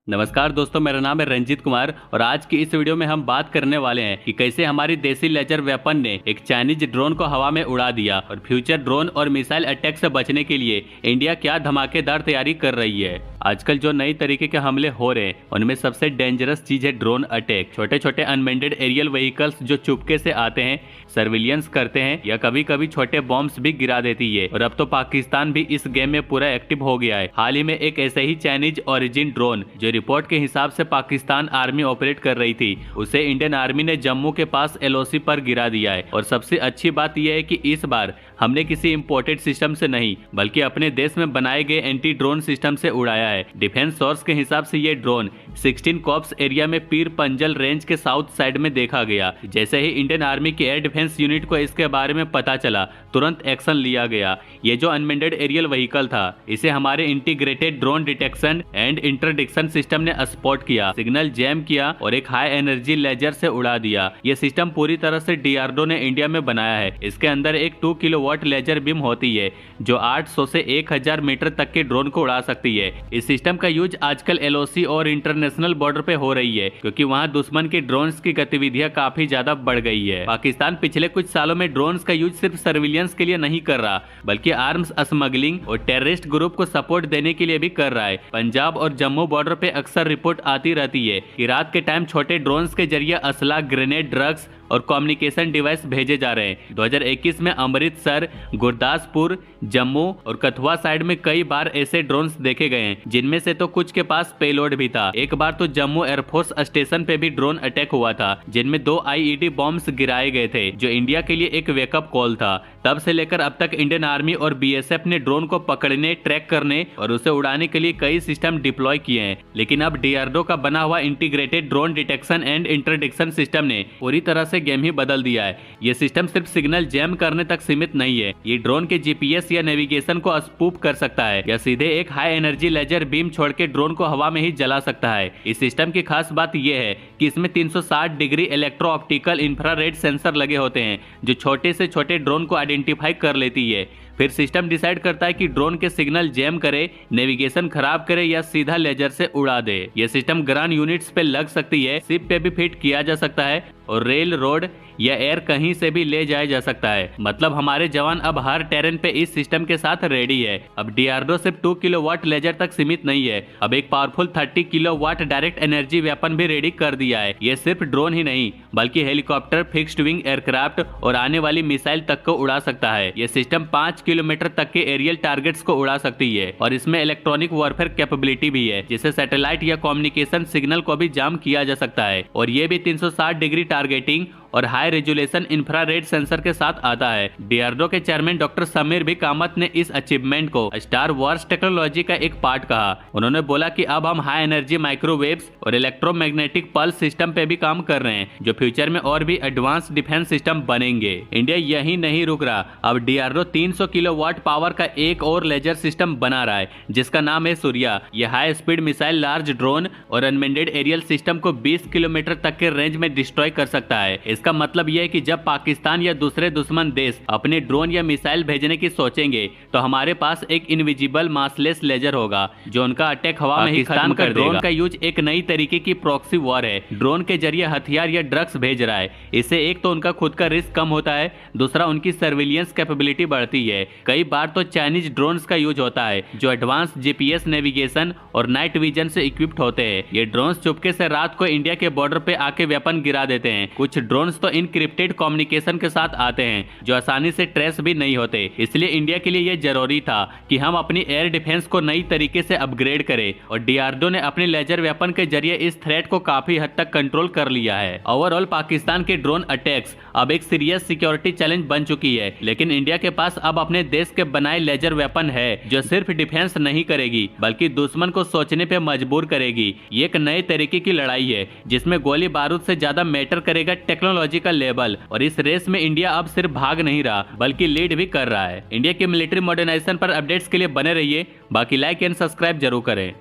नमस्कार दोस्तों, मेरा नाम है रंजीत कुमार और आज की इस वीडियो में हम बात करने वाले हैं कि कैसे हमारी देसी लेजर वेपन ने एक चाइनीज ड्रोन को हवा में उड़ा दिया और फ्यूचर ड्रोन और मिसाइल अटैक से बचने के लिए इंडिया क्या धमाकेदार तैयारी कर रही है। आजकल जो नई तरीके के हमले हो रहे हैं उनमें सबसे डेंजरस चीज है ड्रोन अटैक। छोटे छोटे अनमेंडेड एरियल व्हीकल्स जो चुपके से आते हैं, सर्विलियंस करते हैं या कभी कभी छोटे बॉम्ब्स भी गिरा देती है। और अब तो पाकिस्तान भी इस गेम में पूरा एक्टिव हो गया है। हाल ही में एक ऐसे ही चाइनीज ओरिजिन ड्रोन जो रिपोर्ट के हिसाब से पाकिस्तान आर्मी ऑपरेट कर रही थी, उसे इंडियन आर्मी ने जम्मू के पास एलओसी पर गिरा दिया है। और सबसे अच्छी बात यह है कि इस बार हमने किसी इंपोर्टेड सिस्टम से नहीं बल्कि अपने देश में बनाए गए एंटी ड्रोन सिस्टम से उड़ाया है। डिफेंस सोर्स के हिसाब से ये ड्रोन 16 कॉप्स एरिया में पीर पंजल रेंज के साउथ साइड में देखा गया। जैसे ही इंडियन आर्मी की एयर डिफेंस यूनिट को इसके बारे में पता चला, तुरंत एक्शन लिया गया। ये जो अनमेंडेड एरियल व्हीकल था, इसे हमारे integrated drone detection and interdiction system ने स्पॉट किया, सिग्नल जैम किया और एक हाई एनर्जी लेजर से उड़ा दिया। ये सिस्टम पूरी तरह से डीआरडीओ ने इंडिया में बनाया है। इसके अंदर एक 2 किलोवाट लेजर बीम होती है जो 800 से 1000 मीटर तक के ड्रोन को उड़ा सकती है। इस सिस्टम का यूज आजकल एलओसी और इंटरनेशनल बॉर्डर पे हो रही है क्योंकि वहां दुश्मन के ड्रोन्स की गतिविधियां काफी ज्यादा बढ़ गई है। पाकिस्तान पिछले कुछ सालों में ड्रोन्स का यूज सिर्फ सर्विलियंस के लिए नहीं कर रहा बल्कि आर्म्स स्मगलिंग और टेररिस्ट ग्रुप को सपोर्ट देने के लिए भी कर रहा है। पंजाब और जम्मू बॉर्डर पे अक्सर रिपोर्ट आती रहती है कि रात के टाइम छोटे ड्रोन्स के जरिए असला, ग्रेनेड, ड्रग्स और कम्युनिकेशन डिवाइस भेजे जा रहे हैं। 2021 में अमृतसर, गुरदासपुर, जम्मू और कथुआ साइड में कई बार ऐसे ड्रोन्स देखे गए हैं, जिनमें से तो कुछ के पास पेलोड भी था। एक बार तो जम्मू एयरफोर्स स्टेशन पे भी ड्रोन अटैक हुआ था जिनमें 2 आईईडी बॉम्ब्स गिराए गए थे, जो इंडिया के लिए एक वेकअप कॉल था। तब से लेकर अब तक इंडियन आर्मी और बीएसएफ ने ड्रोन को पकड़ने, ट्रैक करने और उसे उड़ाने के लिए कई सिस्टम डिप्लॉय किए हैं। लेकिन अब डीआरडीओ का बना हुआ integrated drone detection and interdiction system ने पूरी तरह से गेम ही बदल दिया है। ये सिस्टम सिर्फ सिग्नल जैम करने तक सीमित नहीं है, ये ड्रोन के जीपीएस या नेविगेशन को स्पूफ कर सकता है या सीधे एक हाई एनर्जी लेजर बीम छोड़ के ड्रोन को हवा में ही जला सकता है। इस सिस्टम की खास बात यह है कि इसमें 360 degree electro optical infrared sensor लगे होते हैं जो छोटे से छोटे ड्रोन को आइडेंटिफाई कर लेती है। फिर सिस्टम डिसाइड करता है कि ड्रोन के सिग्नल जैम करे, नेविगेशन खराब करे या सीधा लेजर से उड़ा दे। यह सिस्टम ग्राउंड यूनिट्स पे लग सकती है, शिप पे भी फिट किया जा सकता है और रेल, रोड या एयर कहीं से भी ले जाया जा सकता है। मतलब हमारे जवान अब हर टेरेन पे इस सिस्टम के साथ रेडी है। अब डीआरडीओ सिर्फ 2 किलोवाट लेजर तक सीमित नहीं है, अब एक powerful 30 kilowatt direct energy weapon भी रेडी कर दिया है। ये सिर्फ ड्रोन ही नहीं बल्कि हेलीकॉप्टर, फिक्स्ड विंग एयरक्राफ्ट और आने वाली मिसाइल तक को उड़ा सकता है। यह सिस्टम 5 किलोमीटर तक के एरियल टारगेट्स को उड़ा सकती है और इसमें इलेक्ट्रॉनिक वॉरफेयर कैपेबिलिटी भी है, जिससे सैटेलाइट या कम्युनिकेशन सिग्नल को भी जाम किया जा सकता है। और ये भी 360 डिग्री टारगेटिंग और हाई रेजोल्यूशन इंफ्रारेड सेंसर के साथ आता है। डीआरडीओ के chairman doctor Samir B Kamat ने इस अचीवमेंट को स्टार वॉर्स टेक्नोलॉजी का एक पार्ट कहा। उन्होंने बोला कि अब हम हाई एनर्जी माइक्रोवेव्स और इलेक्ट्रोमैग्नेटिक पल्स सिस्टम पे भी काम कर रहे हैं, जो फ्यूचर में और भी एडवांस डिफेंस सिस्टम बनेंगे। इंडिया यही नहीं रुक रहा, अब डीआरडीओ 300 किलोवाट पावर का एक और लेजर सिस्टम बना रहा है जिसका नाम है सूर्या। यह high speed missile, large drone और अनमेंडेड एरियल सिस्टम को 20 किलोमीटर तक के रेंज में डिस्ट्रॉय कर सकता है। इसका मतलब यह है कि जब पाकिस्तान या दूसरे दुश्मन देश अपने ड्रोन या मिसाइल भेजने की सोचेंगे तो हमारे पास एक इनविजिबल मासलेस लेजर होगा जो उनका अटैक हवा में ही खत्म कर देगा। ड्रोन का यूज एक नई तरीके की प्रॉक्सी वॉर है। ड्रोन के जरिए हथियार या ड्रग्स भेज रहा है। इससे एक तो उनका खुद का रिस्क कम होता है, दूसरा उनकी सर्विलियंस कैपेबिलिटी बढ़ती है। कई बार तो चाइनीज ड्रोन्स का यूज होता है जो एडवांस जीपीएस, नेविगेशन और नाइट विजन से इक्विप्ड होते हैं। ये ड्रोन्स चुपके से रात को इंडिया के बॉर्डर पे आके वेपन गिरा देते हैं। कुछ ड्रोन्स तो इनक्रिप्टेड कम्युनिकेशन के साथ आते हैं जो आसानी से ट्रेस भी नहीं होते। इसलिए इंडिया के लिए यह जरूरी था कि हम अपनी एयर डिफेंस को नई तरीके से अपग्रेड करें और डीआरडीओ ने अपने लेजर वेपन के जरिए इस थ्रेट को काफी हद तक कंट्रोल कर लिया है। ओवरऑल पाकिस्तान के ड्रोन अटैक्स अब एक सीरियस सिक्योरिटी चैलेंज बन चुकी है, लेकिन इंडिया के पास अब अपने देश के बनाए लेजर वेपन है जो सिर्फ डिफेंस नहीं करेगी बल्कि दुश्मन को सोचने पे मजबूर करेगी। ये एक नए तरीके की लड़ाई है जिसमें गोली बारूद से ज्यादा मैटर करेगा टेक्नोलॉजी का लेवल। और इस रेस में इंडिया अब सिर्फ भाग नहीं रहा बल्कि लीड भी कर रहा है। इंडिया के मिलिट्री मॉडर्नाइजेशन पर अपडेट्स के लिए बने रहिए। बाकी लाइक एंड सब्सक्राइब जरूर करें।